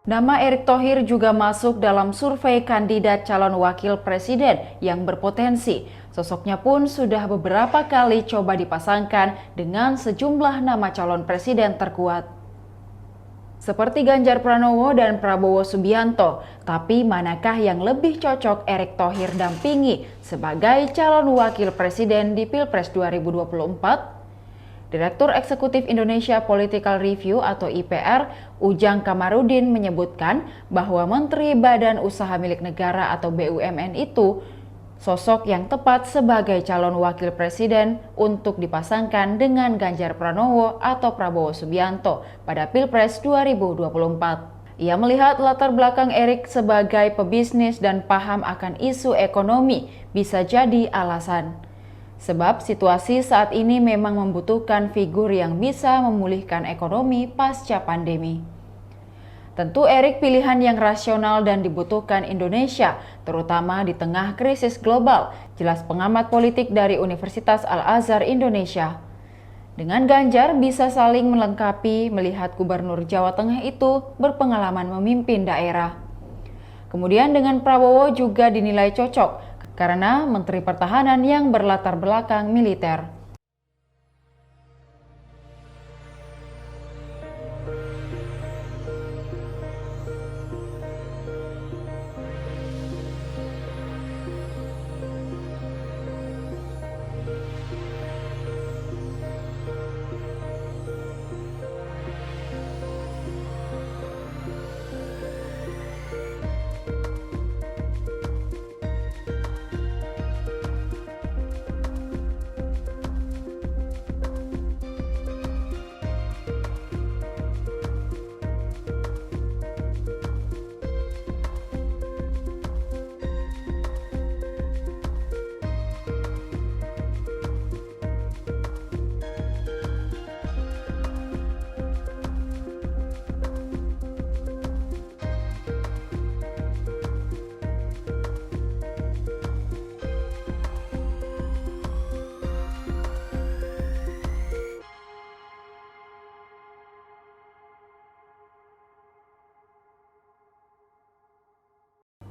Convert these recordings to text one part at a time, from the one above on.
Nama Erick Thohir juga masuk dalam survei kandidat calon wakil presiden yang berpotensi. Sosoknya pun sudah beberapa kali coba dipasangkan dengan sejumlah nama calon presiden terkuat. Seperti Ganjar Pranowo dan Prabowo Subianto, tapi manakah yang lebih cocok Erick Thohir dampingi sebagai calon wakil presiden di Pilpres 2024? Direktur Eksekutif Indonesia Political Review atau IPR, Ujang Kamarudin menyebutkan bahwa Menteri Badan Usaha Milik Negara atau BUMN itu sosok yang tepat sebagai calon wakil presiden untuk dipasangkan dengan Ganjar Pranowo atau Prabowo Subianto pada Pilpres 2024. Ia melihat latar belakang Erick sebagai pebisnis dan paham akan isu ekonomi bisa jadi alasan. Sebab situasi saat ini memang membutuhkan figur yang bisa memulihkan ekonomi pasca pandemi. Tentu Erick pilihan yang rasional dan dibutuhkan Indonesia, terutama di tengah krisis global, jelas pengamat politik dari Universitas Al-Azhar Indonesia. Dengan Ganjar bisa saling melengkapi melihat Gubernur Jawa Tengah itu berpengalaman memimpin daerah. Kemudian dengan Prabowo juga dinilai cocok, karena Menteri Pertahanan yang berlatar belakang militer.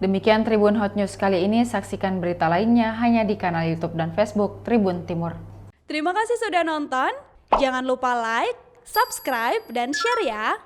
Demikian Tribun Hot News kali ini, saksikan berita lainnya hanya di kanal YouTube dan Facebook Tribun Timur. Terima kasih sudah nonton, jangan lupa like, subscribe, dan share ya!